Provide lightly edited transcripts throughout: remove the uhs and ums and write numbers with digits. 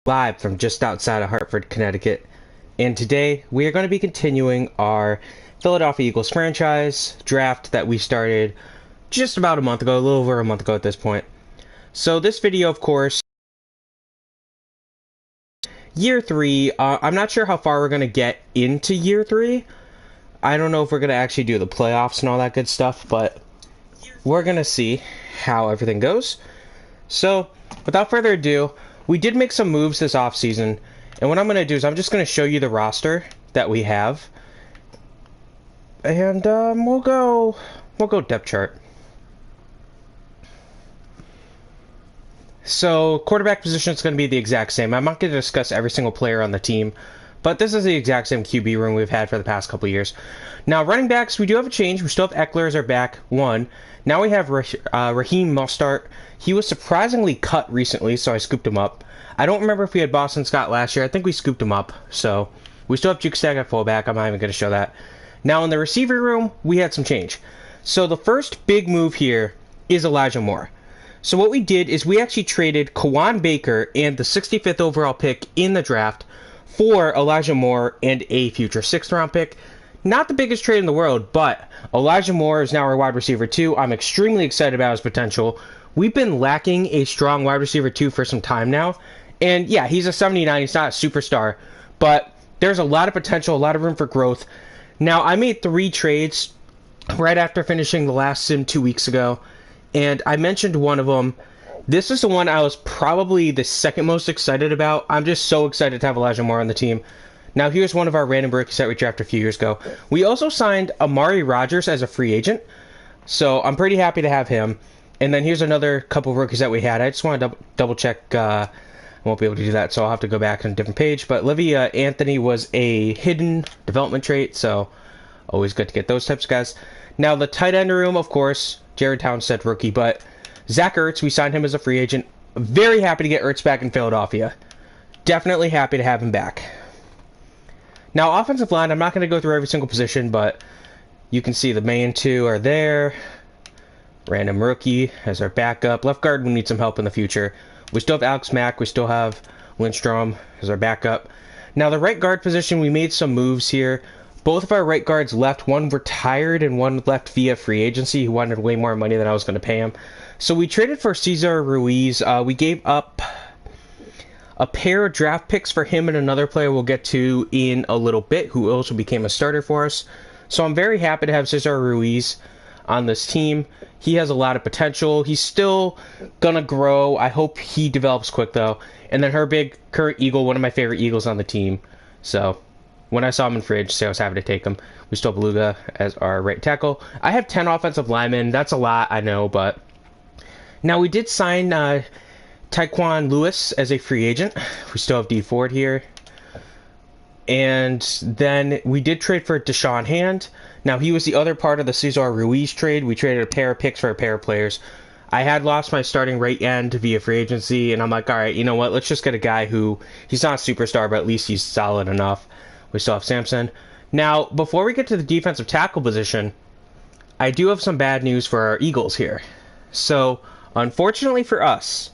Live from just outside of Hartford, Connecticut. And today we are going to be continuing our Philadelphia Eagles franchise draft that we started just about a month ago, a little over a month ago at this point. So this video, of course, year 3, I'm not sure how far we're going to get into year 3. I don't know if we're going to actually do the playoffs and all that good stuff, but we're going to see how everything goes. So, without further ado, we did make some moves this offseason, and what I'm going to do is I'm just going to show you the roster that we have, and we'll go depth chart. So, quarterback position is going to be the exact same. I'm not going to discuss every single player on the team, but this is the exact same QB room we've had for the past couple years. Now, running backs, we do have a change. We still have Eckler as our back one. Now we have Raheem Mostert. He was surprisingly cut recently, so I scooped him up. I don't remember if we had Boston Scott last year. I think we scooped him up. So we still have Juke Stagg at fullback. I'm not even going to show that. Now in the receiver room, we had some change. So the first big move here is Elijah Moore. So what we did is we actually traded Kawan Baker and the 65th overall pick in the draft for Elijah Moore and a future 6th round pick. Not the biggest trade in the world, but Elijah Moore is now our wide receiver 2. I'm extremely excited about his potential. We've been lacking a strong wide receiver 2 for some time now. And yeah, he's a 79. He's not a superstar, but there's a lot of potential, a lot of room for growth. Now, I made 3 trades right after finishing the last sim 2 weeks ago, and I mentioned one of them. This is the one I was probably the second most excited about. I'm just so excited to have Elijah Moore on the team. Now, here's one of our random rookies that we drafted a few years ago. We also signed Amari Rogers as a free agent, so I'm pretty happy to have him. And then here's another couple of rookies that we had. I just want to double check. I won't be able to do that, so I'll have to go back on a different page. But Livia Anthony was a hidden development trait, so always good to get those types of guys. Now, the tight end room, of course, Jared Townsend, rookie, but Zach Ertz, we signed him as a free agent. Very happy to get Ertz back in Philadelphia. Definitely happy to have him back. Now, offensive line, I'm not going to go through every single position, but you can see the main 2 are there. Random rookie as our backup. Left guard, we need some help in the future. We still have Alex Mack. We still have Lindstrom as our backup. Now, the right guard position, we made some moves here. Both of our right guards left. One retired and one left via free agency. He wanted way more money than I was going to pay him. So we traded for Cesar Ruiz. We gave up a pair of draft picks for him and another player we'll get to in a little bit, who also became a starter for us. So I'm very happy to have Cesar Ruiz on this team. He has a lot of potential. He's still gonna grow. I hope he develops quick, though. And then her big current Eagle, one of my favorite Eagles on the team. So when I saw him in free agency, I was happy to take him. We still have Beluga as our right tackle. I have 10 offensive linemen. That's a lot, I know, but now we did sign Tyquan Lewis as a free agent. We still have D Ford here. And then we did trade for Deshaun Hand. Now, he was the other part of the Cesar Ruiz trade. We traded a pair of picks for a pair of players. I had lost my starting right end via free agency, and I'm like, all right, you know what? Let's just get a guy who, he's not a superstar, but at least he's solid enough. We still have Samson. Now, before we get to the defensive tackle position, I do have some bad news for our Eagles here. So, unfortunately for us,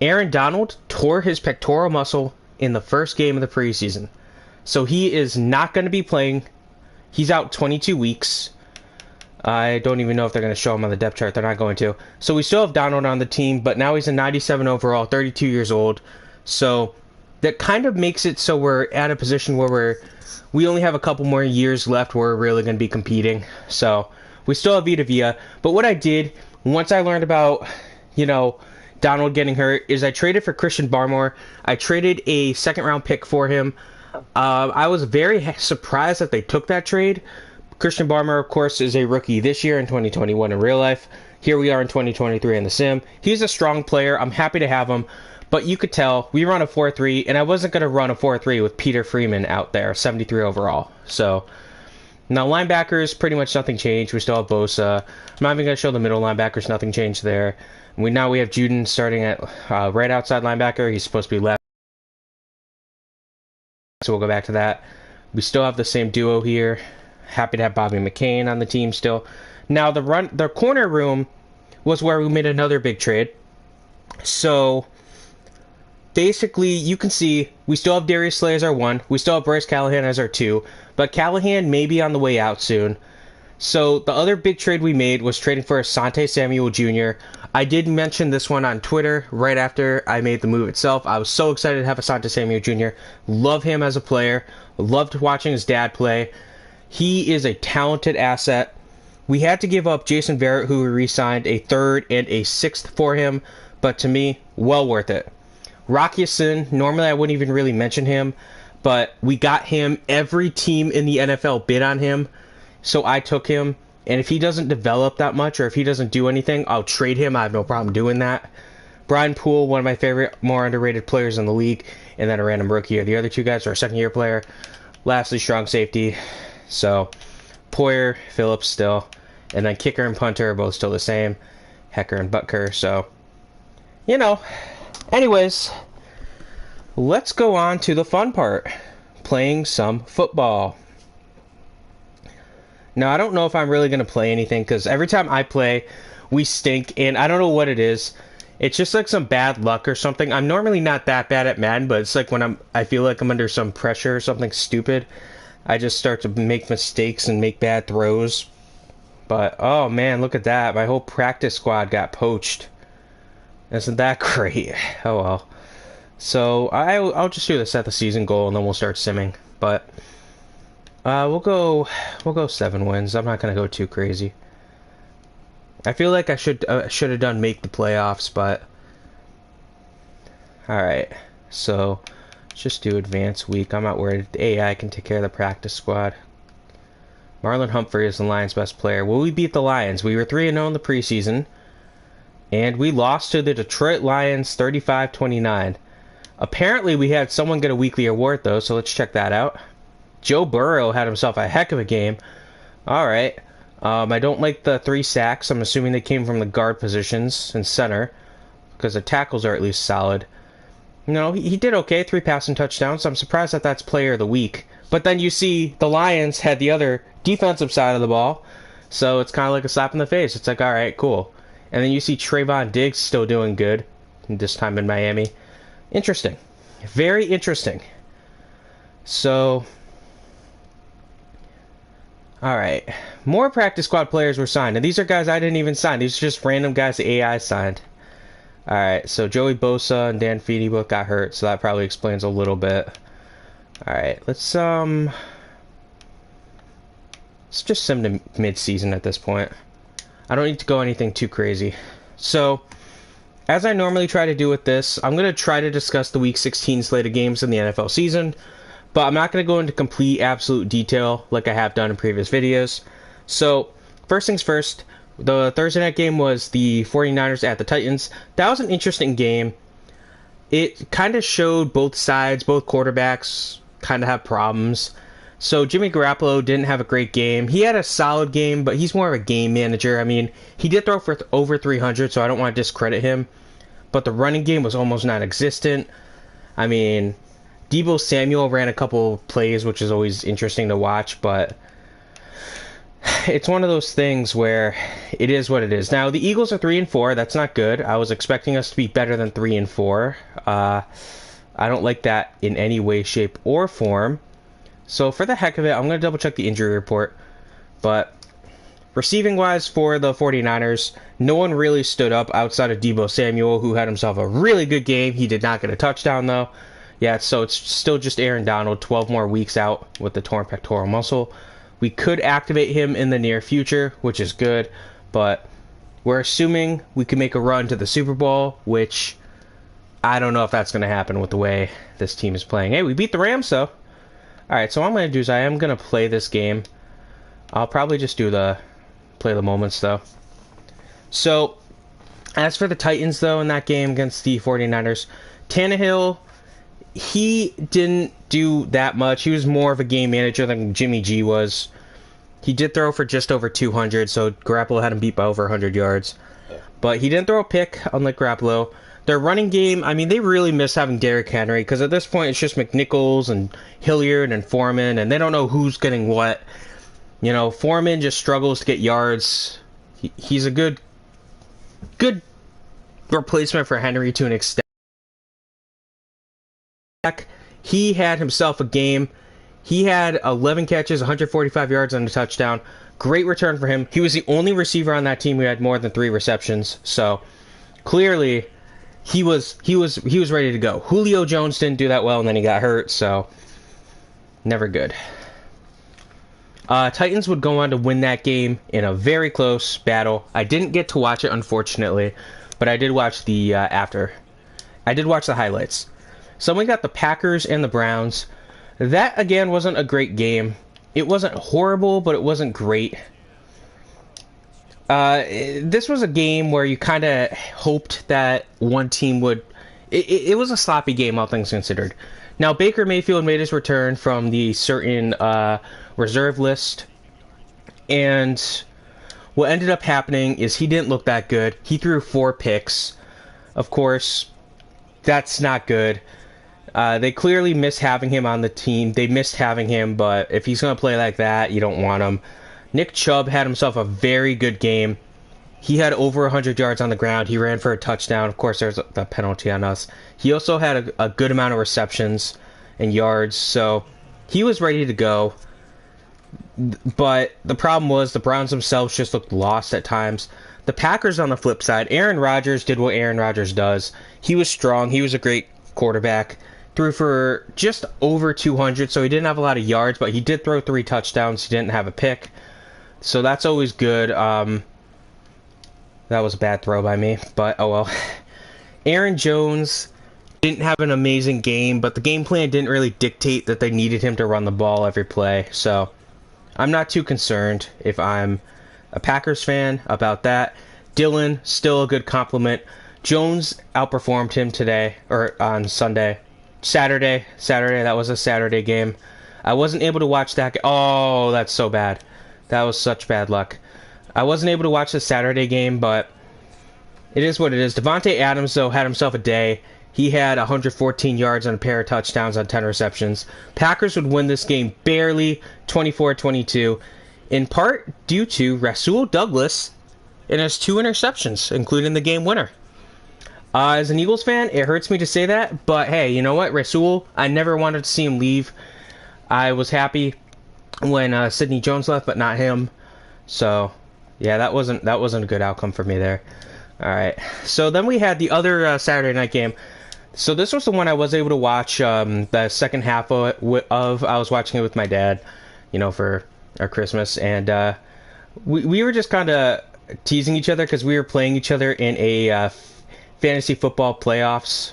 Aaron Donald tore his pectoral muscle in the first game of the preseason. So he is not going to be playing. He's out 22 weeks. I don't even know if they're going to show him on the depth chart. They're not going to. So we still have Donald on the team, but now he's a 97 overall, 32 years old. So that kind of makes it so we're at a position where we only have a couple more years left where we're really going to be competing. So we still have Vita Villa. But what I did, once I learned about, Donald getting hurt, is I traded for Christian Barmore. I traded a second-round pick for him. I was very surprised that they took that trade. Christian Barmore, of course, is a rookie this year in 2021 in real life. Here we are in 2023 in the sim. He's a strong player. I'm happy to have him. But you could tell, we run a 4-3, and I wasn't going to run a 4-3 with Peter Freeman out there, 73 overall. So, now linebackers, pretty much nothing changed. We still have Bosa. I'm not even going to show the middle linebackers, nothing changed there. Now we have Juden starting at right outside linebacker. He's supposed to be left. So we'll go back to that. We still have the same duo here. Happy to have Bobby McCain on the team still. Now the corner room was where we made another big trade. So basically, you can see we still have Darius Slay as our 1. We still have Bryce Callahan as our 2. But Callahan may be on the way out soon. So the other big trade we made was trading for Asante Samuel Jr. I did mention this one on Twitter right after I made the move itself. I was so excited to have Asante Samuel Jr. Love him as a player. Loved watching his dad play. He is a talented asset. We had to give up Jason Verrett, who we re-signed, a 3rd and a 6th for him. But to me, well worth it. Rock Ya-Sin, normally I wouldn't even really mention him, but we got him. Every team in the NFL bid on him, so I took him. And if he doesn't develop that much, or if he doesn't do anything, I'll trade him. I have no problem doing that. Brian Poole, one of my favorite, more underrated players in the league, and then a random rookie. The other 2 guys are a second-year player. Lastly, strong safety. So, Poyer, Phillips still. And then kicker and punter are both still the same. Hecker and Butker, so... You know, anyways, let's go on to the fun part, playing some football. Now, I don't know if I'm really going to play anything, because every time I play, we stink, and I don't know what it is. It's just like some bad luck or something. I'm normally not that bad at Madden, but it's like when I feel like I'm under some pressure or something stupid, I just start to make mistakes and make bad throws. But, oh man, look at that. My whole practice squad got poached. Isn't that great? Oh well. So I'll just do the set the season goal and then we'll start simming. But we'll go 7 wins. I'm not gonna go too crazy. I feel like I should have done make the playoffs, but all right. So let's just do advanced week. I'm not worried. The AI can take care of the practice squad. Marlon Humphrey is the Lions' best player. Will we beat the Lions? We were 3-0 in the preseason. And we lost to the Detroit Lions 35-29. Apparently, we had someone get a weekly award, though, so let's check that out. Joe Burrow had himself a heck of a game. All right. I don't like the 3 sacks. I'm assuming they came from the guard positions and center, because the tackles are at least solid. No, he did okay. 3 passing touchdowns. So I'm surprised that that's player of the week. But then you see the Lions had the other defensive side of the ball, so it's kind of like a slap in the face. It's like, all right, cool. And then you see Trayvon Diggs still doing good, this time in Miami. Interesting. Very interesting. So, all right. More practice squad players were signed. And these are guys I didn't even sign. These are just random guys the AI signed. All right. So, Joey Bosa and Dan Feeney both got hurt. So, that probably explains a little bit. All right. Let's just sim to mid-season at this point. I don't need to go anything too crazy. So, as I normally try to do with this, I'm going to try to discuss the Week 16 slate of games in the NFL season, but I'm not going to go into complete, absolute detail like I have done in previous videos. So, first things first, the Thursday night game was the 49ers at the Titans. That was an interesting game. It kind of showed both sides, both quarterbacks kind of have problems. So Jimmy Garoppolo didn't have a great game. He had a solid game, but he's more of a game manager. I mean, he did throw for over 300, so I don't want to discredit him. But the running game was almost non-existent. I mean, Deebo Samuel ran a couple plays, which is always interesting to watch, but it's one of those things where it is what it is. Now, the Eagles are 3-4. That's not good. I was expecting us to be better than 3-4. I don't like that in any way, shape, or form. So for the heck of it, I'm going to double check the injury report. But receiving wise for the 49ers, no one really stood up outside of Deebo Samuel, who had himself a really good game. He did not get a touchdown though. Yeah, so it's still just Aaron Donald, 12 more weeks out with the torn pectoral muscle. We could activate him in the near future, which is good, but we're assuming we can make a run to the Super Bowl, which I don't know if that's going to happen with the way this team is playing. Hey, we beat the Rams though. Alright, so what I'm going to do is I am going to play this game. I'll probably just play the moments, though. So, as for the Titans, though, in that game against the 49ers, Tannehill, he didn't do that much. He was more of a game manager than Jimmy G was. He did throw for just over 200, so Garoppolo had him beat by over 100 yards. But he didn't throw a pick, unlike Garoppolo. Their running game, I mean, they really miss having Derrick Henry, because at this point it's just McNichols and Hilliard and Foreman, and they don't know who's getting what. You know, Foreman just struggles to get yards. He's a good replacement for Henry to an extent. He had himself a game. He had 11 catches, 145 yards and a touchdown. Great return for him. He was the only receiver on that team who had more than 3 receptions. So clearly he was ready to go. Julio Jones didn't do that well, and then he got hurt, so never good. Titans would go on to win that game in a very close battle. I didn't get to watch it, unfortunately, but I did watch the I did watch the highlights. So we got the Packers and the Browns. That, again, wasn't a great game. It wasn't horrible, but it wasn't great. This was a game where you kind of hoped that one team would... It was a sloppy game, all things considered. Now, Baker Mayfield made his return from the certain reserve list, and what ended up happening is he didn't look that good. He threw 4 picks. Of course, that's not good. They clearly missed having him on the team. They missed having him, but if he's going to play like that, you don't want him. Nick Chubb had himself a very good game. He had over 100 yards on the ground. He ran for a touchdown. Of course, there's the penalty on us. He also had a good amount of receptions and yards, so he was ready to go. But the problem was the Browns themselves just looked lost at times. The Packers, on the flip side, Aaron Rodgers did what Aaron Rodgers does. He was strong. He was a great quarterback. Threw for just over 200, so he didn't have a lot of yards, but he did throw 3 touchdowns. He didn't have a pick, so that's always good. That was a bad throw by me, but oh well. Aaron Jones didn't have an amazing game, but the game plan didn't really dictate that they needed him to run the ball every play, so I'm not too concerned if I'm a Packers fan about that. Dillon, still a good compliment. Jones outperformed him today, or on Sunday. Saturday, that was a Saturday game. I wasn't able to watch that. Oh, that's so bad. That was such bad luck. I wasn't able to watch the Saturday game, but it is what it is. Devontae Adams, though, had himself a day. He had 114 yards and a pair of touchdowns on 10 receptions. Packers would win this game barely, 24-22, in part due to Rasul Douglas and his 2 interceptions, including the game winner. As an Eagles fan, it hurts me to say that, but hey, you know what? Rasul, I never wanted to see him leave. I was happy when Sidney Jones left, but not him. So, yeah, that wasn't a good outcome for me there. All right. So then we had the other Saturday night game. So this was the one I was able to watch the second half of. I was watching it with my dad, for our Christmas, and we were just kind of teasing each other because we were playing each other in a fantasy football playoffs,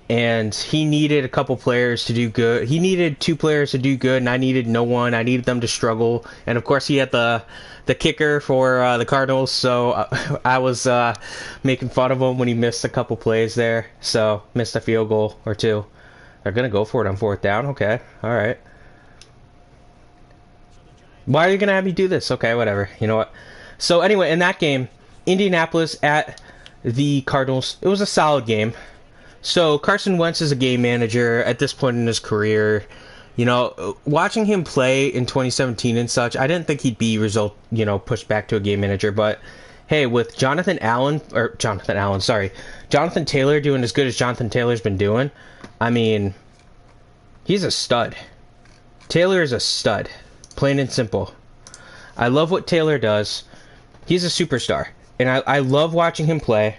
and he needed a couple players to do good. He needed 2 players to do good, and I needed no one. I needed them to struggle, and of course he had the kicker for the Cardinals, so I was making fun of him when he missed a couple plays there. So missed a field goal or 2. They're gonna go for it on 4th down. Okay, all right. Why are you gonna have me do this? Okay, whatever. You know what? So anyway, in that game, Indianapolis at the Cardinals, it was a solid game. So Carson Wentz is a game manager at this point in his career. Watching him play in 2017 and such, I didn't think he'd be pushed back to a game manager. But hey, with Jonathan Taylor doing as good as Jonathan Taylor's been doing, I mean, he's a stud. Taylor is a stud, plain and simple. I love what Taylor does. He's a superstar. And I love watching him play.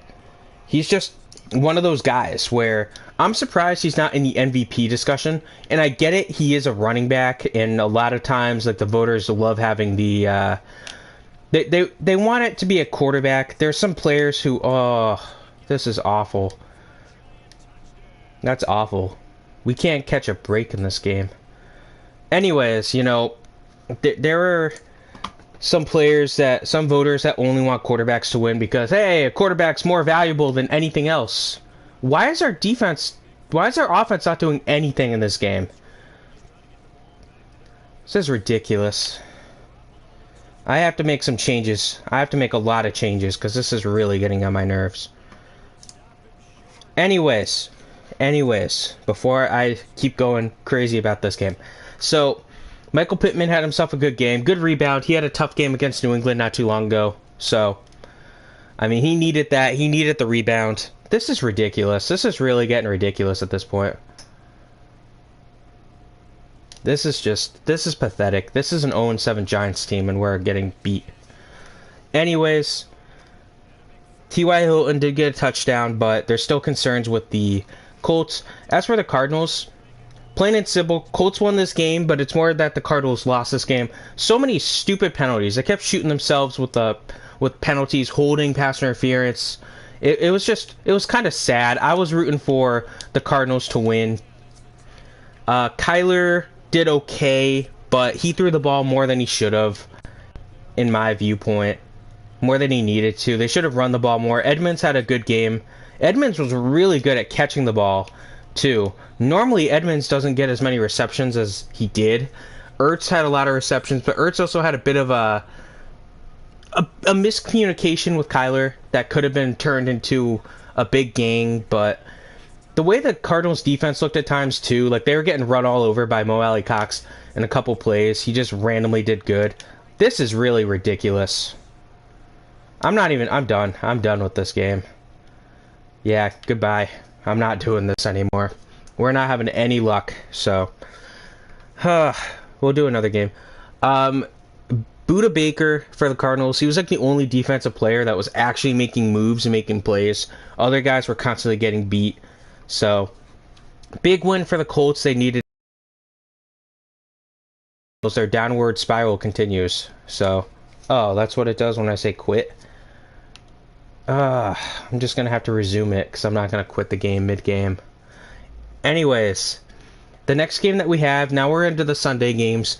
He's just one of those guys where I'm surprised he's not in the MVP discussion. And I get it, he is a running back, and a lot of times, like, the voters love having the they want it to be a quarterback. There's some players who, this is awful. That's awful. We can't catch a break in this game. Anyways, there are some voters that only want quarterbacks to win because, hey, a quarterback's more valuable than anything else. Why is our offense not doing anything in this game? This is ridiculous. I have to make some changes. I have to make a lot of changes because this is really getting on my nerves. Anyways, before I keep going crazy about this game. So, Michael Pittman had himself a good game. Good rebound. He had a tough game against New England not too long ago. So, I mean, he needed that. He needed the rebound. This is ridiculous. This is really getting ridiculous at this point. This is pathetic. This is an 0-7 Giants team, and we're getting beat. Anyways, T.Y. Hilton did get a touchdown, but there's still concerns with the Colts. As for the Cardinals, plain and simple, Colts won this game, but it's more that the Cardinals lost this game. So many stupid penalties. They kept shooting themselves with penalties, holding, pass interference. It was kind of sad. I was rooting for the Cardinals to win. Kyler did okay, but he threw the ball more than he should have, in my viewpoint. More than he needed to. They should have run the ball more. Edmonds had a good game. Edmonds was really good at catching the ball, too. Normally, Edmonds doesn't get as many receptions as he did. Ertz had a lot of receptions, but Ertz also had a bit of a miscommunication with Kyler that could have been turned into a big gain, but the way the Cardinals defense looked at times too, like they were getting run all over by Mo Alley Cox in a couple plays. He just randomly did good. This is really ridiculous. I'm done. I'm done with this game. Yeah, goodbye. I'm not doing this anymore. We're not having any luck, so we'll do another game. Buda Baker for the Cardinals. He was like the only defensive player that was actually making moves and making plays. Other guys were constantly getting beat. So, big win for the Colts. They needed their downward spiral continues. So, oh, that's what it does when I say quit. I'm just going to have to resume it because I'm not going to quit the game mid-game. Anyways, the next game that we have, now we're into the Sunday games,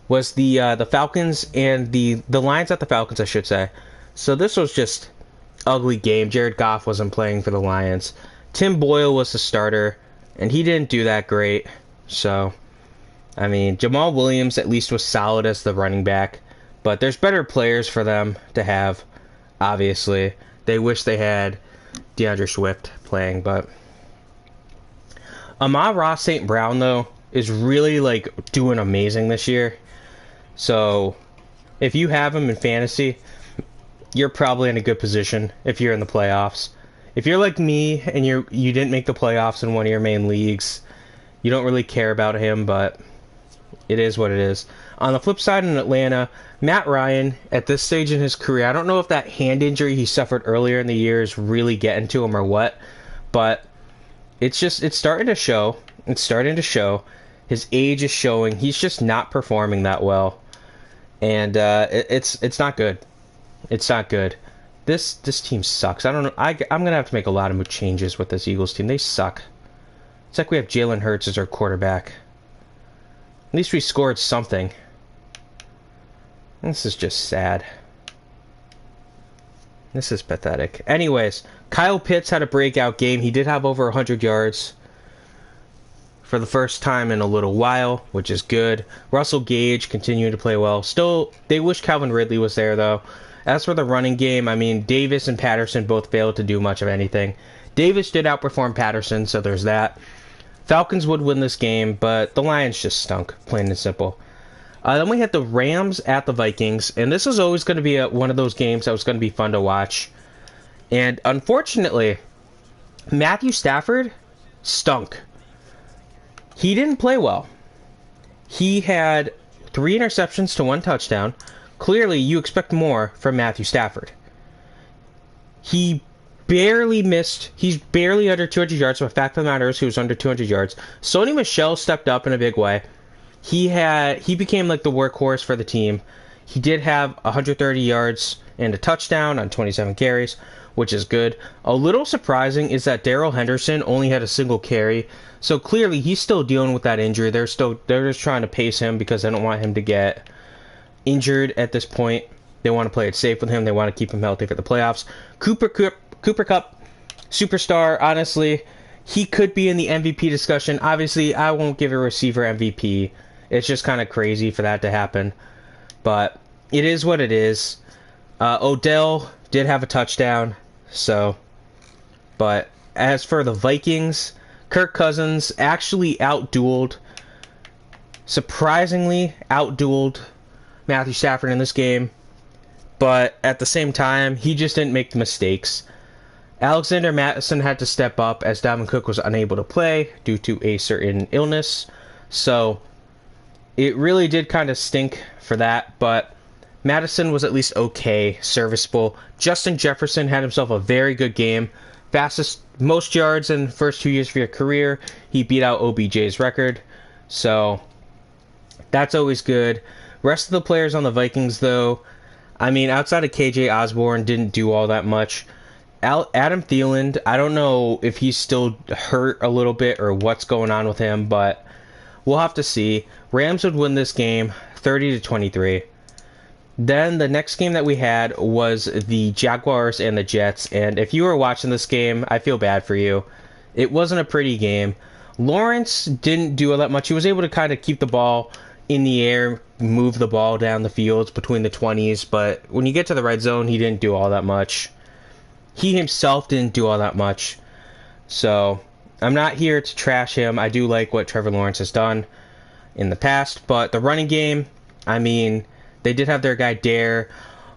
was the Falcons and the Lions at the Falcons, I should say. So this was just ugly game. Jared Goff wasn't playing for the Lions. Tim Boyle was the starter, and he didn't do that great. So, I mean, Jamal Williams at least was solid as the running back, but there's better players for them to have, obviously. They wish they had DeAndre Swift playing, but Amari St. Brown, though, is really, like, doing amazing this year. So, if you have him in fantasy, you're probably in a good position if you're in the playoffs. If you're like me and you didn't make the playoffs in one of your main leagues, you don't really care about him, but it is what it is. On the flip side, in Atlanta, Matt Ryan, at this stage in his career, I don't know if that hand injury he suffered earlier in the year is really getting to him or what, but it's starting to show. It's starting to show. His age is showing. He's just not performing that well, and it's not good. It's not good. This team sucks. I don't know. I'm going to have to make a lot of changes with this Eagles team. They suck. It's like we have Jalen Hurts as our quarterback. At least we scored something. This is just sad. This is pathetic. Anyways, Kyle Pitts had a breakout game. He did have over 100 yards for the first time in a little while, which is good. Russell Gage continuing to play well. Still, they wish Calvin Ridley was there, though. As for the running game, I mean, Davis and Patterson both failed to do much of anything. Davis did outperform Patterson, so there's that. Falcons would win this game, but the Lions just stunk, plain and simple. Then we had the Rams at the Vikings, and this is always going to be one of those games that was going to be fun to watch. And unfortunately, Matthew Stafford stunk. He didn't play well. He had 3 interceptions to 1 touchdown. Clearly, you expect more from Matthew Stafford. He barely missed. He's barely under 200 yards, so the fact of the matter is he was under 200 yards. Sony Michel stepped up in a big way. He became like the workhorse for the team. He did have 130 yards and a touchdown on 27 carries, which is good. A little surprising is that Darrell Henderson only had a single carry, so clearly he's still dealing with that injury. They're just trying to pace him because they don't want him to get injured at this point. They want to play it safe with him. They want to keep him healthy for the playoffs. Cooper Kupp, superstar. Honestly, he could be in the MVP discussion. Obviously, I won't give a receiver MVP. It's just kind of crazy for that to happen. But it is what it is. Odell did have a touchdown. But as for the Vikings, Kirk Cousins actually surprisingly outdueled Matthew Stafford in this game. But at the same time, he just didn't make the mistakes. Alexander Mattison had to step up as Dalvin Cook was unable to play due to a certain illness. So It really did kind of stink for that, but Madison was at least okay, serviceable. Justin Jefferson had himself a very good game. Fastest, most yards in the first 2 years of your career. He beat out OBJ's record. So, that's always good. Rest of the players on the Vikings, though, I mean, outside of KJ Osborne, didn't do all that much. Adam Thielen, I don't know if he's still hurt a little bit or what's going on with him, but we'll have to see. Rams would win this game 30-23. Then the next game that we had was the Jaguars and the Jets, and if you were watching this game, I feel bad for you. It wasn't a pretty game. Lawrence didn't do all that much. He was able to kind of keep the ball in the air, move the ball down the field between the 20s, but when you get to the red zone, he didn't do all that much. He himself didn't do all that much. So, I'm not here to trash him. I do like what Trevor Lawrence has done in the past, but the running game, I mean, they did have their guy Dare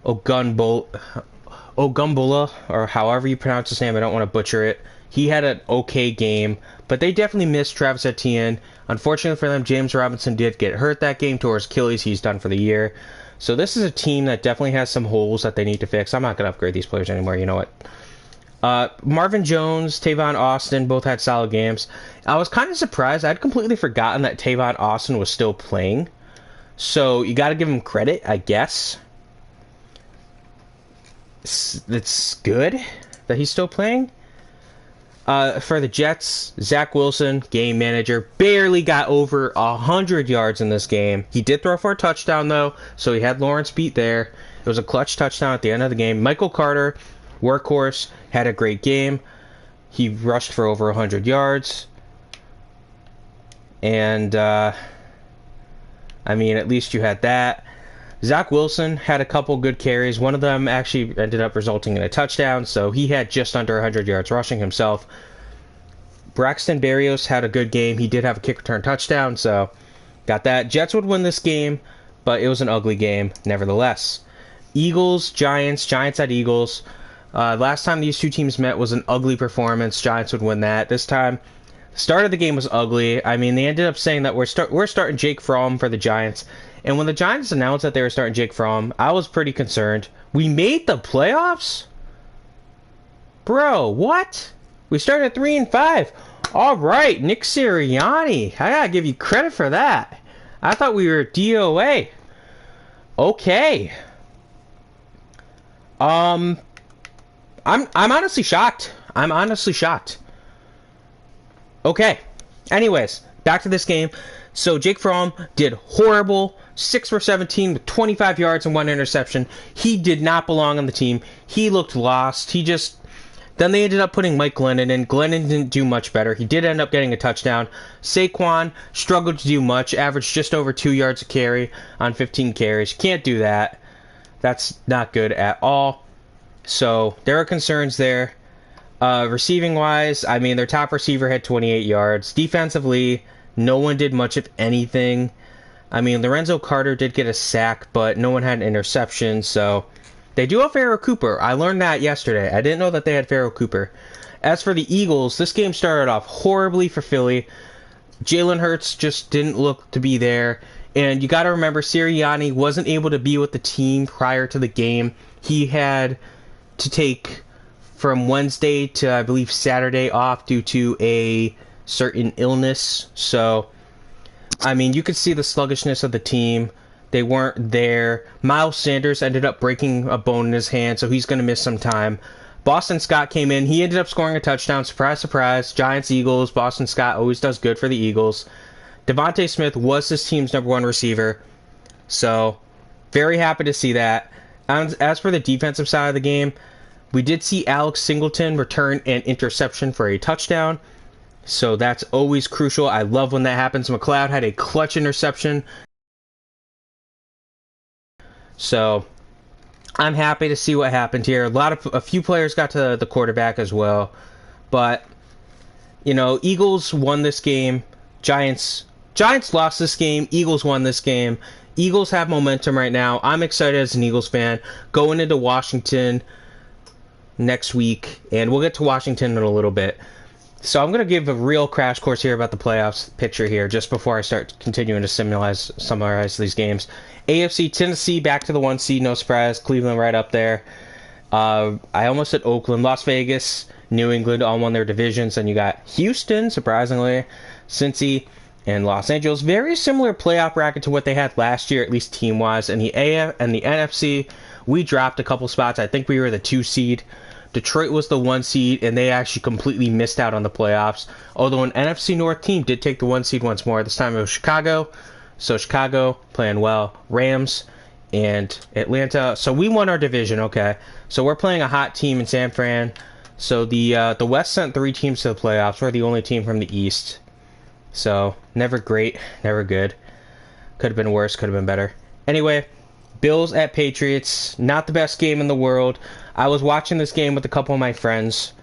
Ogunbula, or however you pronounce his name. I don't want to butcher it. He had an okay game, but they definitely missed Travis Etienne. Unfortunately for them, James Robinson did get hurt that game, tore his Achilles. He's done for the year. So this is a team that definitely has some holes that they need to fix. I'm not going to upgrade these players anymore. You know what? Marvin Jones, Tavon Austin both had solid games. I was kind of surprised. I'd completely forgotten that Tavon Austin was still playing. So you got to give him credit, I guess. It's good that he's still playing. For the Jets, Zach Wilson, game manager, barely got over 100 yards in this game. He did throw for a touchdown, though, so he had Lawrence beat there. It was a clutch touchdown at the end of the game. Michael Carter, workhorse, had a great game. He rushed for over 100 yards. And, I mean, at least you had that. Zach Wilson had a couple good carries. One of them actually ended up resulting in a touchdown, so he had just under 100 yards rushing himself. Braxton Berrios had a good game. He did have a kick return touchdown, so got that. Jets would win this game, but it was an ugly game nevertheless. Eagles, Giants. Giants at Eagles. Last time these two teams met was an ugly performance. Giants would win that. This time, the start of the game was ugly. I mean, they ended up saying that we're starting Jake Fromm for the Giants. And when the Giants announced that they were starting Jake Fromm, I was pretty concerned. We made the playoffs? Bro, what? We started at 3-5. All right, Nick Sirianni. I gotta give you credit for that. I thought we were DOA. Okay. I'm honestly shocked. I'm honestly shocked. Okay. Anyways, back to this game. So Jake Fromm did horrible. 6 for 17 with 25 yards and 1 interception. He did not belong on the team. He looked lost. Then they ended up putting Mike Glennon in. Glennon didn't do much better. He did end up getting a touchdown. Saquon struggled to do much. Averaged just over 2 yards a carry on 15 carries. Can't do that. That's not good at all. So there are concerns there. Receiving wise, I mean, their top receiver had 28 yards. Defensively, no one did much of anything. I mean, Lorenzo Carter did get a sack, but no one had an interception, so they do have Pharaoh Cooper. I learned that yesterday. I didn't know that they had Pharaoh Cooper. As for the Eagles, this game started off horribly for Philly. Jalen Hurts just didn't look to be there. And you got to remember, Sirianni wasn't able to be with the team prior to the game. He had to take from Wednesday to, I believe, Saturday off due to a certain illness. So, I mean, you could see the sluggishness of the team. They weren't there. Miles Sanders ended up breaking a bone in his hand, so he's going to miss some time. Boston Scott came in. He ended up scoring a touchdown. Surprise, surprise. Giants, Eagles. Boston Scott always does good for the Eagles. Devontae Smith was this team's #1 receiver. So, very happy to see that. As for the defensive side of the game, we did see Alex Singleton return an interception for a touchdown. So that's always crucial. I love when that happens. McLeod had a clutch interception. So I'm happy to see what happened here. A few players got to the quarterback as well. But, you know, Eagles won this game. Giants lost this game. Eagles won this game. Eagles have momentum right now. I'm excited as an Eagles fan going into Washington next week. And we'll get to Washington in a little bit. So I'm going to give a real crash course here about the playoffs picture here, just before I start continuing to summarize these games. AFC, Tennessee back to the 1 seed, no surprise. Cleveland right up there. I almost said Oakland. Las Vegas, New England all won their divisions. And you got Houston, surprisingly, Cincy, and Los Angeles. Very similar playoff bracket to what they had last year, at least team-wise. And the AF and the NFC, we dropped a couple spots. I think we were the 2 seed. Detroit was the 1 seed, and they actually completely missed out on the playoffs. Although an NFC North team did take the 1 seed once more. This time it was Chicago. So Chicago playing well. Rams and Atlanta. So we won our division, okay. So we're playing a hot team in San Fran. So the West sent 3 teams to the playoffs. We're the only team from the East. So never great, never good. Could have been worse, could have been better. Anyway, Bills at Patriots. Not the best game in the world. I was watching this game with a couple of my friends,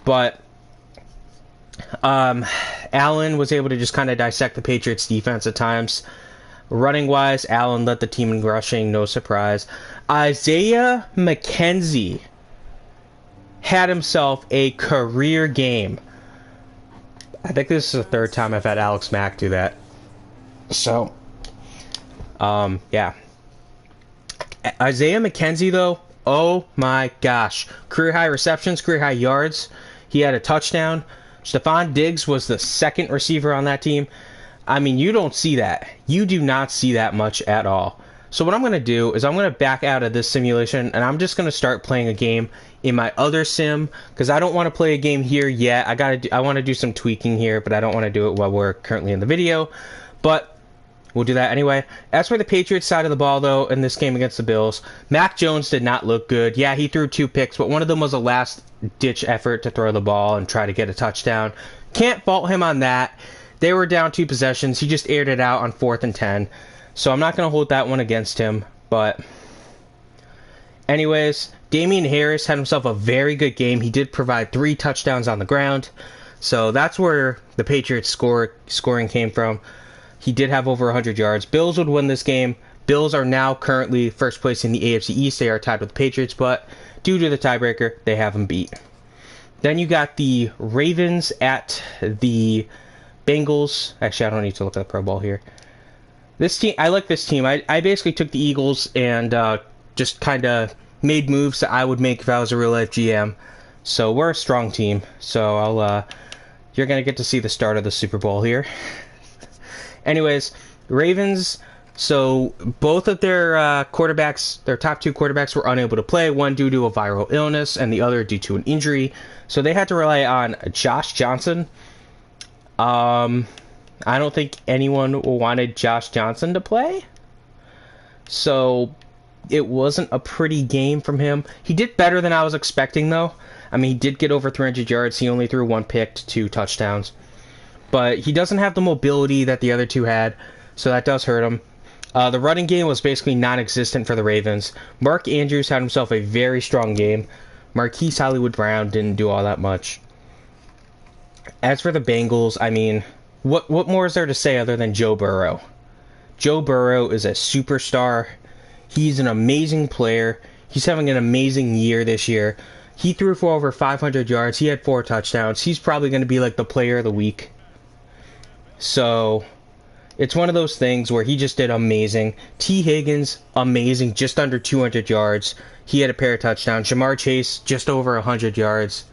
but Allen was able to just kind of dissect the Patriots defense at times. Running wise, Allen led the team in rushing, no surprise. Isaiah McKenzie had himself a career game. I think this is the 3rd time I've had Alex Mack do that. So, yeah. Isaiah McKenzie, though, oh my gosh. Career high receptions, career high yards. He had a touchdown. Stephon Diggs was the 2nd receiver on that team. I mean, you don't see that. You do not see that much at all. So what I'm going to do is I'm going to back out of this simulation, and I'm just going to start playing a game in my other sim, because I don't want to play a game here yet. I want to do some tweaking here, but I don't want to do it while we're currently in the video. But we'll do that anyway. As for the Patriots side of the ball, though, in this game against the Bills, Mac Jones did not look good. Yeah, he threw 2 picks, but one of them was a last-ditch effort to throw the ball and try to get a touchdown. Can't fault him on that. They were down 2 possessions. He just aired it out on 4th and 10. So I'm not going to hold that one against him. But anyways, Damian Harris had himself a very good game. He did provide 3 touchdowns on the ground. So that's where the Patriots scoring came from. He did have over 100 yards. Bills would win this game. Bills are now currently first place in the AFC East. They are tied with the Patriots, but due to the tiebreaker, they have them beat. Then you got the Ravens at the Bengals. Actually, I don't need to look at the Pro Bowl here. This team, I like this team. I basically took the Eagles and just kind of made moves that I would make if I was a real life GM. So we're a strong team. So you're gonna get to see the start of the Super Bowl here. Anyways, Ravens. So both of their quarterbacks, their top 2 quarterbacks, were unable to play. One due to a viral illness, and the other due to an injury. So they had to rely on Josh Johnson. I don't think anyone wanted Josh Johnson to play. So it wasn't a pretty game from him. He did better than I was expecting, though. I mean, he did get over 300 yards. He only threw 1 pick to 2 touchdowns. But he doesn't have the mobility that the other 2 had, so that does hurt him. The running game was basically non-existent for the Ravens. Mark Andrews had himself a very strong game. Marquise Hollywood-Brown didn't do all that much. As for the Bengals, I mean, what more is there to say other than Joe Burrow? Joe Burrow is a superstar. He's an amazing player. He's having an amazing year this year. He threw for over 500 yards. He had 4 touchdowns. He's probably going to be like the player of the week. So it's one of those things where he just did amazing. T. Higgins, amazing, just under 200 yards. He had a pair of touchdowns. Jamar Chase, just over 100 yards.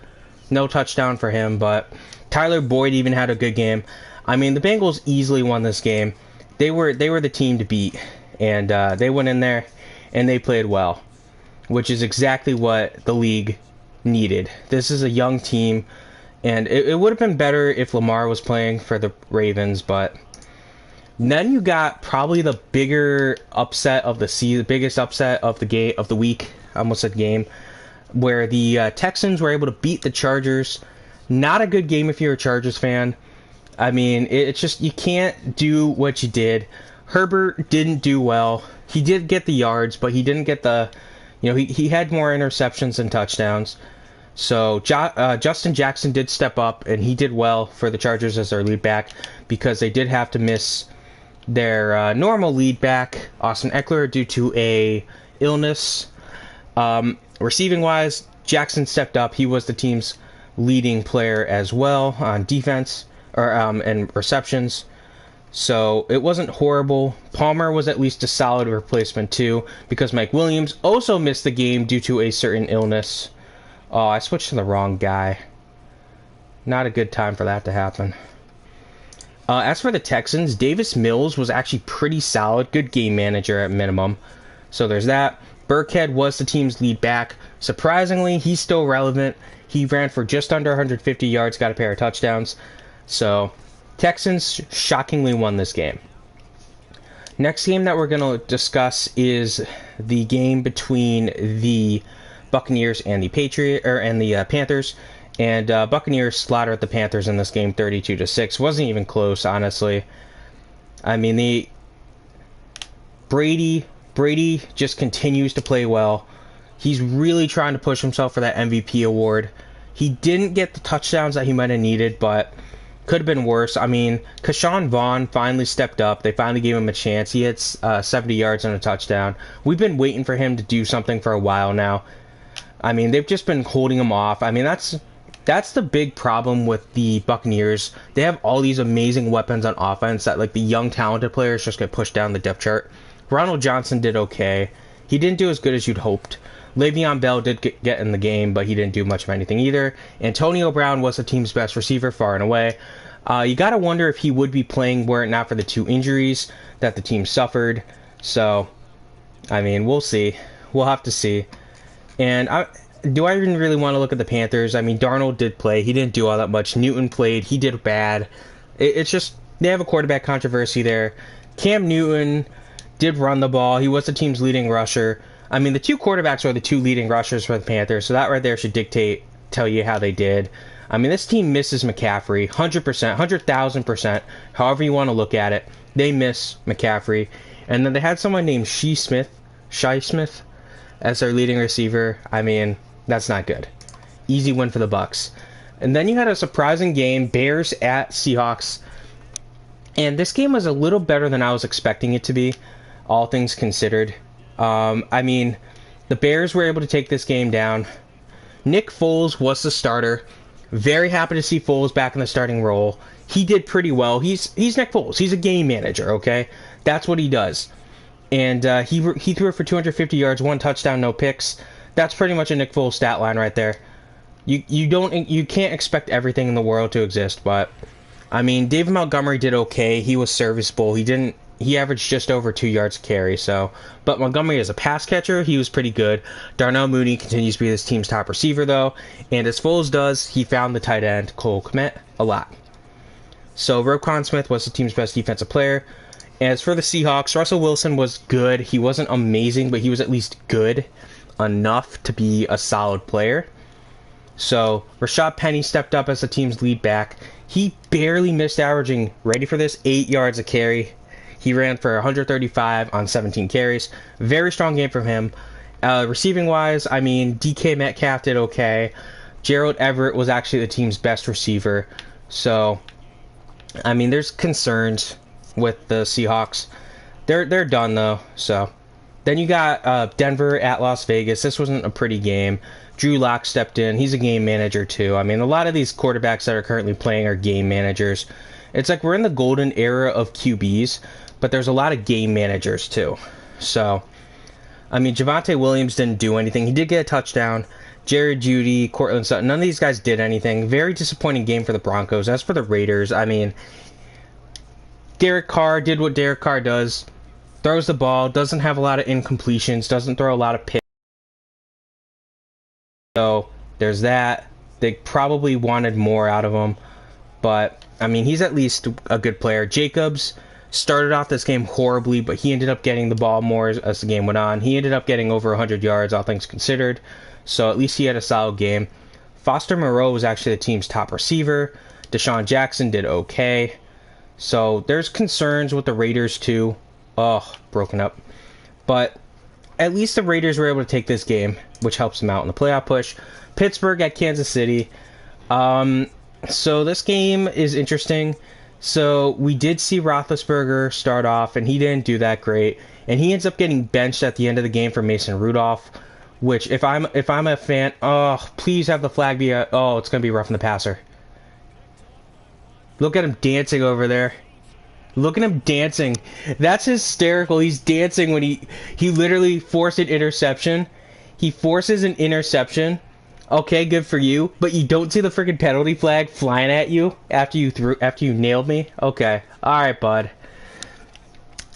No touchdown for him, but Tyler Boyd even had a good game. I mean, the Bengals easily won this game. They were the team to beat, and they went in there and they played well, which is exactly what the league needed. This is a young team, and it would have been better if Lamar was playing for the Ravens, but then you got probably the bigger upset of the season, the biggest upset of the game of the week. I almost said game, where the Texans were able to beat the Chargers. Not a good game if you're a Chargers fan. I mean, it's just, you can't do what you did. Herbert didn't do well. He did get the yards, but he didn't get the, he had more interceptions than touchdowns. So Justin Jackson did step up, and he did well for the Chargers as their lead back, because they did have to miss their normal lead back, Austin Eckler, due to a illness. Receiving wise, Jackson stepped up. He was the team's leading player as well on defense or and receptions. So it wasn't horrible. Palmer was at least a solid replacement too, because Mike Williams also missed the game due to a certain illness. Oh, I switched to the wrong guy. Not a good time for that to happen. As for the Texans, Davis Mills was actually pretty solid. Good game manager at minimum. So there's that. Burkhead was the team's lead back. Surprisingly, he's still relevant. He ran for just under 150 yards, got a pair of touchdowns. So Texans shockingly won this game. Next game that we're going to discuss is the game between the Buccaneers and the Panthers. And Buccaneers slaughtered the Panthers in this game 32-6. Wasn't even close, honestly. I mean, Brady just continues to play well. He's really trying to push himself for that MVP award. He didn't get the touchdowns that he might have needed, but could have been worse. I mean, Keshawn Vaughn finally stepped up. They finally gave him a chance. He had 70 yards and a touchdown. We've been waiting for him to do something for a while now. I mean, they've just been holding him off. I mean, that's the big problem with the Buccaneers. They have all these amazing weapons on offense that, like, the young, talented players just get pushed down the depth chart. Ronald Johnson did okay. He didn't do as good as you'd hoped. Le'Veon Bell did get in the game, but he didn't do much of anything either. Antonio Brown was the team's best receiver, far and away. You got to wonder if he would be playing were it not for the 2 injuries that the team suffered. So, I mean, we'll see. We'll have to see. And do I even really want to look at the Panthers? I mean, Darnold did play. He didn't do all that much. Newton played. He did bad. It's just, they have a quarterback controversy there. Cam Newton did run the ball. He was the team's leading rusher. I mean, the 2 quarterbacks are the 2 leading rushers for the Panthers, so that right there should tell you how they did. I mean, this team misses McCaffrey 100%, 100,000%, however you want to look at it. They miss McCaffrey. And then they had someone named Shi Smith as their leading receiver. I mean, that's not good. Easy win for the Bucs. And then you had a surprising game, Bears at Seahawks. And this game was a little better than I was expecting it to be, all things considered. I mean, the Bears were able to take this game down. Nick Foles was the starter. Very happy to see Foles back in the starting role. He did pretty well. He's Nick Foles. He's a game manager, okay? That's what he does. And he threw it for 250 yards, 1 touchdown, no picks. That's pretty much a Nick Foles stat line right there. You can't expect everything in the world to exist, but I mean, David Montgomery did okay. He was serviceable. He averaged just over 2 yards a carry. So, but Montgomery as a pass catcher, he was pretty good. Darnell Mooney continues to be this team's top receiver, though. And as Foles does, he found the tight end, Cole Kmet, a lot. So Roquan Smith was the team's best defensive player. As for the Seahawks, Russell Wilson was good. He wasn't amazing, but he was at least good enough to be a solid player. So Rashad Penny stepped up as the team's lead back. He barely missed averaging, ready for this, 8 yards a carry. He ran for 135 on 17 carries. Very strong game from him. Receiving-wise, I mean, DK Metcalf did okay. Gerald Everett was actually the team's best receiver. So, I mean, there's concerns with the Seahawks. They're done, though. So, then you got Denver at Las Vegas. This wasn't a pretty game. Drew Lock stepped in. He's a game manager, too. I mean, a lot of these quarterbacks that are currently playing are game managers. It's like we're in the golden era of QBs, but there's a lot of game managers, too. So, I mean, Javonte Williams didn't do anything. He did get a touchdown. Jared Jeudy, Cortland Sutton, none of these guys did anything. Very disappointing game for the Broncos. As for the Raiders, I mean, Derek Carr did what Derek Carr does. Throws the ball, doesn't have a lot of incompletions, doesn't throw a lot of picks. So, there's that. They probably wanted more out of him. But, I mean, he's at least a good player. Jacobs started off this game horribly, but he ended up getting the ball more as the game went on. He ended up getting over 100 yards, all things considered. So at least he had a solid game. Foster Moreau was actually the team's top receiver. Deshaun Jackson did okay. So there's concerns with the Raiders too. Oh, broken up. But at least the Raiders were able to take this game, which helps them out in the playoff push. Pittsburgh at Kansas City. So this game is interesting. So we did see Roethlisberger start off, and he didn't do that great. And he ends up getting benched at the end of the game for Mason Rudolph, Which, if I'm a fan, oh, please have the flag be oh, it's gonna be roughing the passer. Look at him dancing over there. Look at him dancing. That's hysterical. He's dancing when he literally forced an interception. He forces an interception. Okay, good for you. But you don't see the freaking penalty flag flying at you after you nailed me. Okay, all right, bud.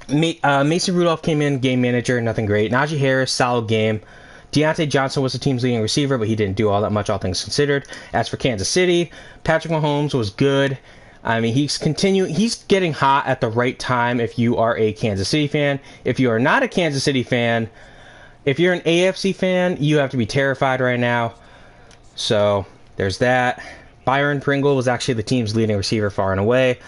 Mason Rudolph came in, game manager, nothing great. Najee Harris, solid game. Deontay Johnson was the team's leading receiver, but he didn't do all that much, all things considered. As for Kansas City, Patrick Mahomes was good. I mean, he's getting hot at the right time if you are a Kansas City fan. If you are not a Kansas City fan, if you're an AFC fan, you have to be terrified right now. So, there's that. Byron Pringle was actually the team's leading receiver far and away.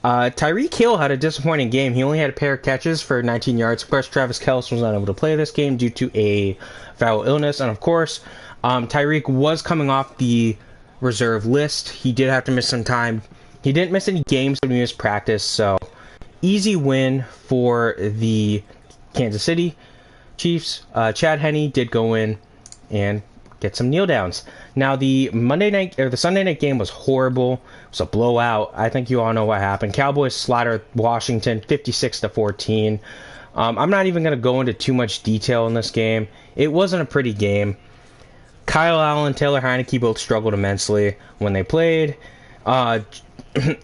Tyreek Hill had a disappointing game. He only had a pair of catches for 19 yards. Of course, Travis Kelce was not able to play this game due to a viral illness. And of course, Tyreek was coming off the reserve list. He did have to miss some time. He didn't miss any games when he missed practice, so easy win for the Kansas City Chiefs. Chad Henne did go in and get some kneel downs. Now the Sunday night game was horrible. It was a blowout. I think you all know what happened. Cowboys slaughtered Washington 56-14. I'm not even going to go into too much detail in this game. It wasn't a pretty game. Kyle Allen, Taylor Heineke both struggled immensely when they played.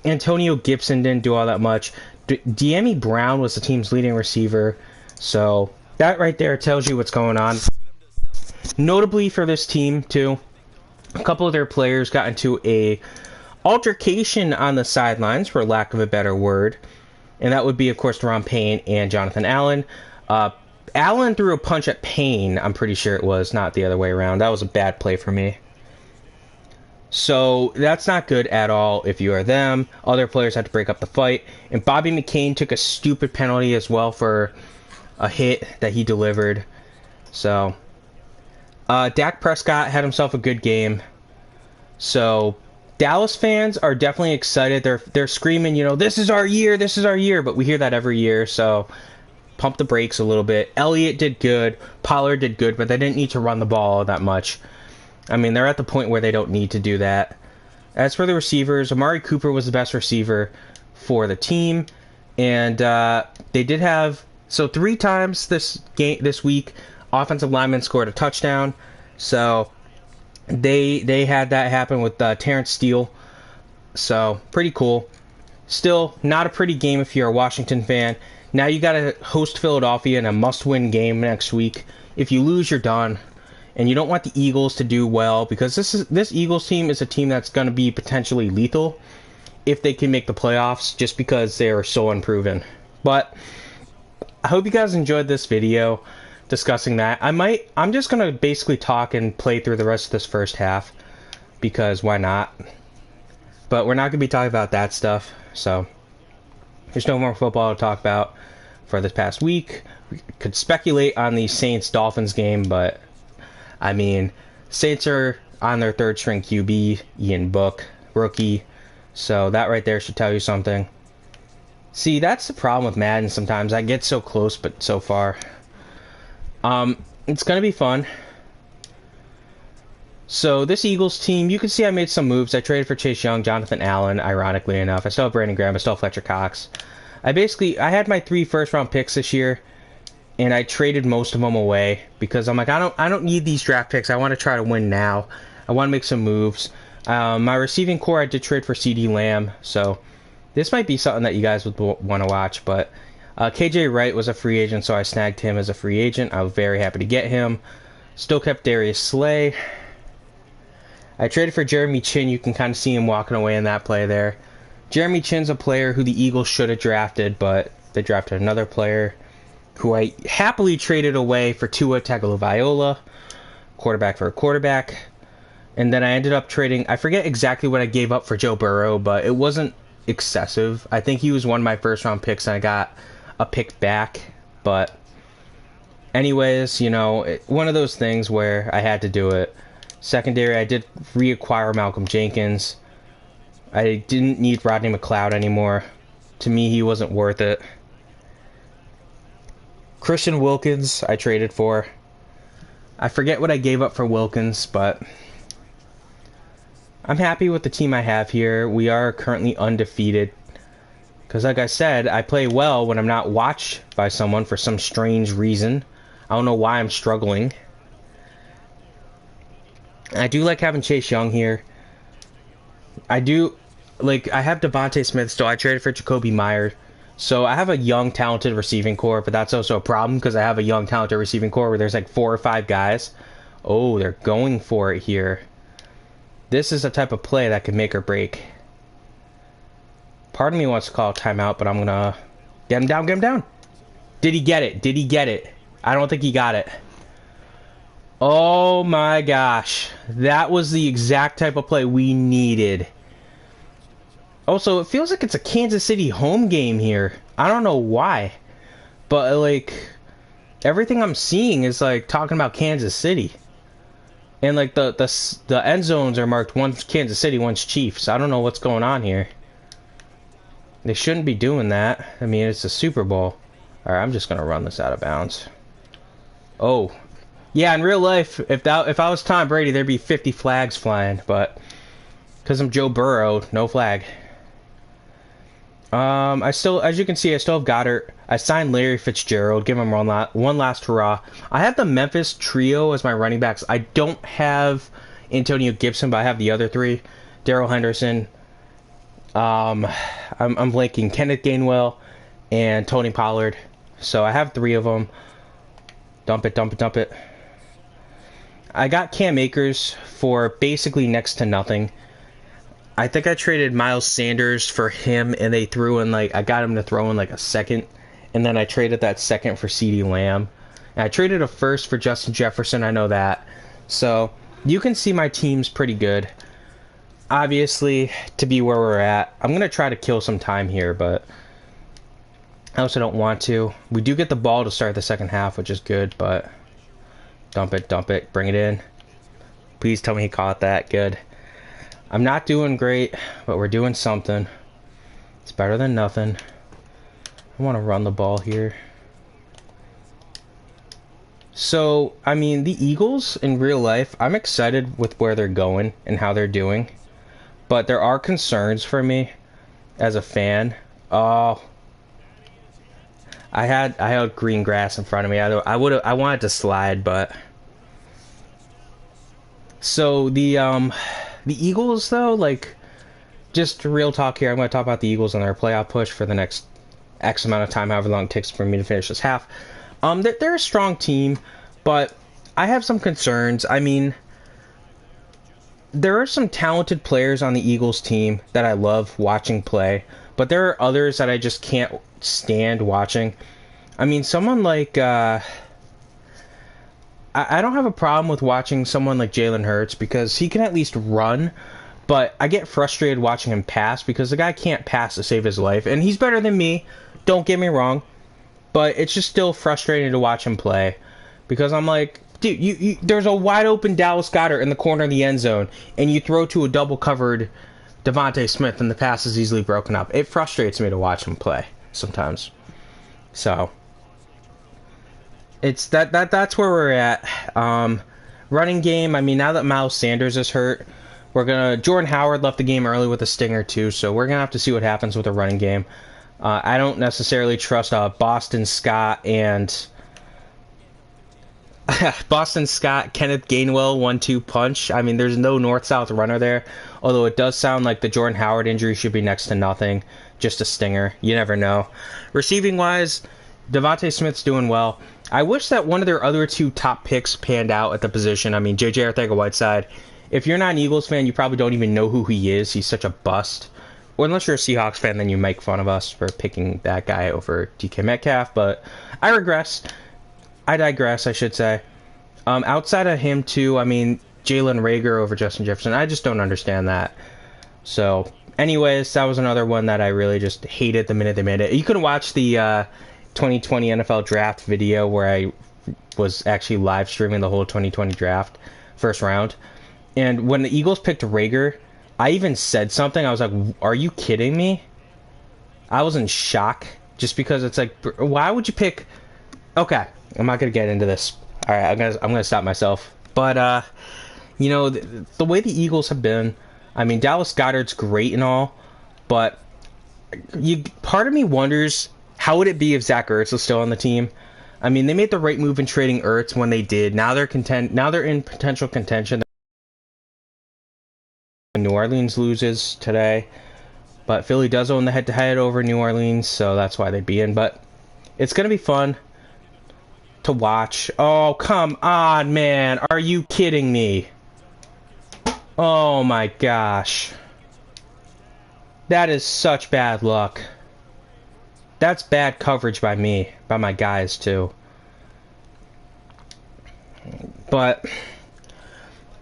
Antonio Gibson didn't do all that much. De'Ami Brown was the team's leading receiver. So that right there tells you what's going on. Notably for this team, too, a couple of their players got into a altercation on the sidelines, for lack of a better word. And that would be, of course, Deron Payne and Jonathan Allen. Allen threw a punch at Payne, I'm pretty sure it was, not the other way around. That was a bad play for me. So that's not good at all if you are them. Other players had to break up the fight. And Bobby McCain took a stupid penalty as well for a hit that he delivered. So Dak Prescott had himself a good game. So Dallas fans are definitely excited. They're screaming, this is our year, this is our year. But we hear that every year, so pump the brakes a little bit. Elliott did good. Pollard did good, but they didn't need to run the ball that much. I mean, they're at the point where they don't need to do that. As for the receivers, Amari Cooper was the best receiver for the team. And they did have... So 3 times this week, offensive linemen scored a touchdown. So they had that happen with Terrence Steele. So, pretty cool. Still, not a pretty game if you're a Washington fan. Now you got to host Philadelphia in a must-win game next week. If you lose, you're done. And you don't want the Eagles to do well, because this Eagles team is a team that's going to be potentially lethal if they can make the playoffs, just because they are so unproven. But I hope you guys enjoyed this video discussing that. I'm just going to basically talk and play through the rest of this first half, because why not? But we're not going to be talking about that stuff, so there's no more football to talk about for this past week. We could speculate on the Saints-Dolphins game, but I mean, Saints are on their third string QB, Ian Book, rookie. So that right there should tell you something. See, that's the problem with Madden sometimes. I get so close, but so far. It's going to be fun. So this Eagles team, you can see I made some moves. I traded for Chase Young, Jonathan Allen, ironically enough. I still have Brandon Graham. I still have Fletcher Cox. I had my 3 first-round picks this year. And I traded most of them away because I'm like, I don't need these draft picks. I want to try to win now. I want to make some moves. My receiving core, I did trade for CeeDee Lamb. So this might be something that you guys would want to watch. But KJ Wright was a free agent, so I snagged him as a free agent. I was very happy to get him. Still kept Darius Slay. I traded for Jeremy Chin. You can kind of see him walking away in that play there. Jeremy Chin's a player who the Eagles should have drafted, but they drafted another player who I happily traded away for Tua Tagovailoa, quarterback for a quarterback. And then I ended up trading, I forget exactly what I gave up for Joe Burrow, but it wasn't excessive. I think he was one of my first round picks, and I got a pick back. But anyways, one of those things where I had to do it. Secondary, I did reacquire Malcolm Jenkins. I didn't need Rodney McLeod anymore. To me, he wasn't worth it. Christian Wilkins, I traded for. I forget what I gave up for Wilkins, but I'm happy with the team I have here. We are currently undefeated. Because like I said, I play well when I'm not watched by someone for some strange reason. I don't know why I'm struggling. I do like having Chase Young here. I do, like, I have Devontae Smith still. I traded for Jacoby Myers. So I have a young, talented receiving core, but that's also a problem because I have a young, talented receiving core where there's like 4 or 5 guys. Oh, they're going for it here. This is the type of play that could make or break. Part of me wants to call a timeout, but I'm going to get him down, get him down. Did he get it? Did he get it? I don't think he got it. Oh my gosh. That was the exact type of play we needed. Also, it feels like it's a Kansas City home game here. I don't know why. But, like, everything I'm seeing is, like, talking about Kansas City. And, like, the end zones are marked, one's Kansas City, one's Chiefs. I don't know what's going on here. They shouldn't be doing that. I mean, it's a Super Bowl. Alright, I'm just going to run this out of bounds. Oh. Yeah, in real life, if I was Tom Brady, there'd be 50 flags flying. But, because I'm Joe Burrow, no flag. As you can see, I still have Goddard. I signed Larry Fitzgerald, give him one last hurrah. I have the Memphis trio as my running backs. I don't have Antonio Gibson, but I have the other 3. Darrell Henderson. I'm blanking. Kenneth Gainwell and Tony Pollard. So I have 3 of them. Dump it, dump it, dump it. I got Cam Akers for basically next to nothing. I think I traded Miles Sanders for him, and they threw in, like, I got him to throw in, like, a second, and then I traded that second for CeeDee Lamb. And I traded a first for Justin Jefferson, I know that. So, you can see my team's pretty good. Obviously, to be where we're at, I'm going to try to kill some time here, but I also don't want to. We do get the ball to start the second half, which is good, but dump it, bring it in. Please tell me he caught that, good. I'm not doing great, but we're doing something. It's better than nothing. I want to run the ball here. So, I mean, the Eagles in real life, I'm excited with where they're going and how they're doing. But there are concerns for me as a fan. Oh, I had green grass in front of me. I wanted to slide, but so the Eagles, though, like, just real talk here. I'm going to talk about the Eagles and their playoff push for the next X amount of time, however long it takes for me to finish this half. They're a strong team, but I have some concerns. I mean, there are some talented players on the Eagles team that I love watching play, but there are others that I just can't stand watching. I mean, someone like I don't have a problem with watching someone like Jalen Hurts because he can at least run, but I get frustrated watching him pass because the guy can't pass to save his life, and he's better than me, don't get me wrong, but it's just still frustrating to watch him play because I'm like, dude, there's a wide open Dallas Goedert in the corner of the end zone, and you throw to a double covered Devontae Smith, and the pass is easily broken up. It frustrates me to watch him play sometimes. So it's that's where we're at. Running game, I mean, now that Miles Sanders is hurt, Jordan Howard left the game early with a stinger too, so we're gonna have to see what happens with the running game. I don't necessarily trust Boston Scott, Kenneth Gainwell 1-2 punch. I mean, there's no north-south runner there, although it does sound like the Jordan Howard injury should be next to nothing, just a stinger. You never know. Receiving wise, Devontae Smith's doing well. I wish that one of their other 2 top picks panned out at the position. I mean, J.J. Arcega-Whiteside. If you're not an Eagles fan, you probably don't even know who he is. He's such a bust. Or unless you're a Seahawks fan, then you make fun of us for picking that guy over DK Metcalf. But I digress, I should say. Outside of him, too, I mean, Jalen Reagor over Justin Jefferson. I just don't understand that. So, anyways, that was another one that I really just hated the minute they made it. You can watch the 2020 NFL draft video where I was actually live streaming the whole 2020 draft, first round. And when the Eagles picked Reagor, I even said something. I was like, are you kidding me? I was in shock just because it's like, why would you pick... Okay, I'm not going to get into this. All right, I'm gonna stop myself. But the way the Eagles have been, I mean, Dallas Goedert's great and all, but part of me wonders how would it be if Zach Ertz was still on the team. I mean, they made the right move in trading Ertz when they did. Now they're in potential contention. New Orleans loses today, but Philly does own the head-to-head over New Orleans, so that's why they'd be in. But it's gonna be fun to watch. Oh, come on, man. Are you kidding me? Oh my gosh. That is such bad luck. That's bad coverage by me, by my guys too. But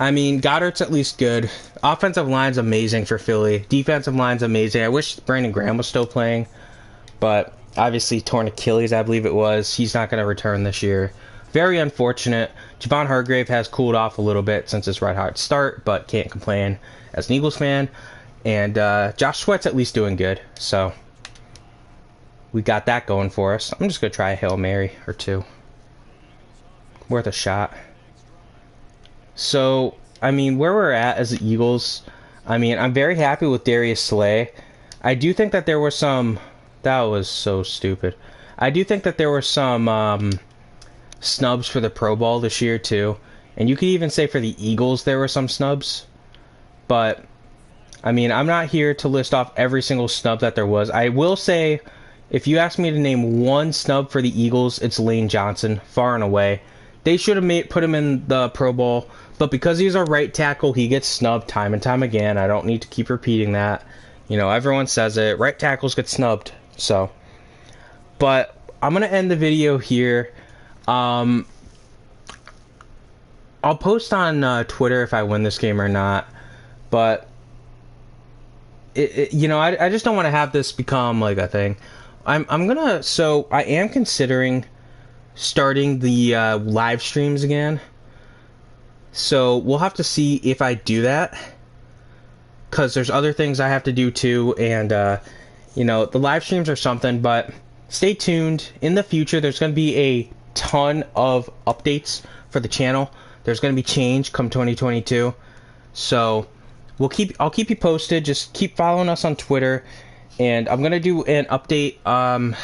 I mean, Goddard's at least good. Offensive line's amazing for Philly. Defensive line's amazing. I wish Brandon Graham was still playing, but obviously torn Achilles, I believe it was. He's not going to return this year. Very unfortunate. Javon Hargrave has cooled off a little bit since his red hot start, but can't complain as an Eagles fan. And Josh Sweat's at least doing good, so we got that going for us. I'm just going to try a Hail Mary or two. Worth a shot. So, I mean, where we're at as the Eagles, I mean, I'm very happy with Darius Slay. I do think that there were some... That was so stupid. I do think that there were some snubs for the Pro Bowl this year, too. And you could even say for the Eagles there were some snubs. But, I mean, I'm not here to list off every single snub that there was. I will say, if you ask me to name one snub for the Eagles, it's Lane Johnson, far and away. They should have put him in the Pro Bowl, but because he's a right tackle, he gets snubbed time and time again. I don't need to keep repeating that. You know, everyone says it. Right tackles get snubbed. So, but I'm going to end the video here. I'll post on Twitter if I win this game or not, but I just don't want to have this become like a thing. I am considering starting the live streams again. So we'll have to see if I do that, because there's other things I have to do too, and the live streams are something. But stay tuned. In the future, there's going to be a ton of updates for the channel. There's going to be change come 2022. So I'll keep you posted. Just keep following us on Twitter, and I'm going to do an update.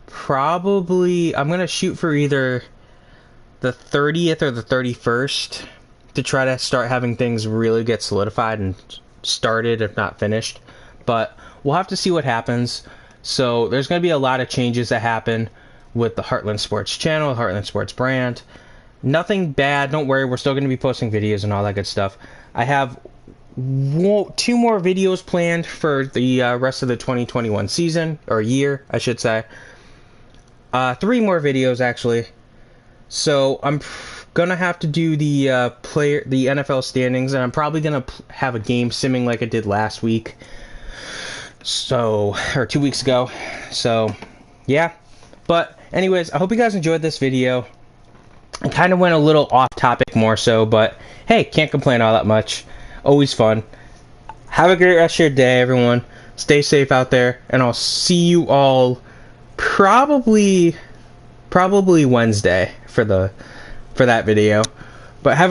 Probably I'm going to shoot for either the 30th or the 31st to try to start having things really get solidified and started, if not finished. But we'll have to see what happens. So there's going to be a lot of changes that happen with the Heartland Sports channel, the Heartland Sports brand. Nothing bad, don't worry, we're still going to be posting videos and all that good stuff. I have 2 more videos planned for the rest of the 2021 season, or year, I should say. 3 more videos, actually. So I'm gonna have to do the NFL standings, and I'm probably gonna have a game simming like I did last week. So, or 2 weeks ago. So, yeah. But anyways, I hope you guys enjoyed this video. I kind of went a little off topic more so, but hey, can't complain all that much. Always fun. Have a great rest of your day, everyone. Stay safe out there, and I'll see you all probably Wednesday for that video. But have a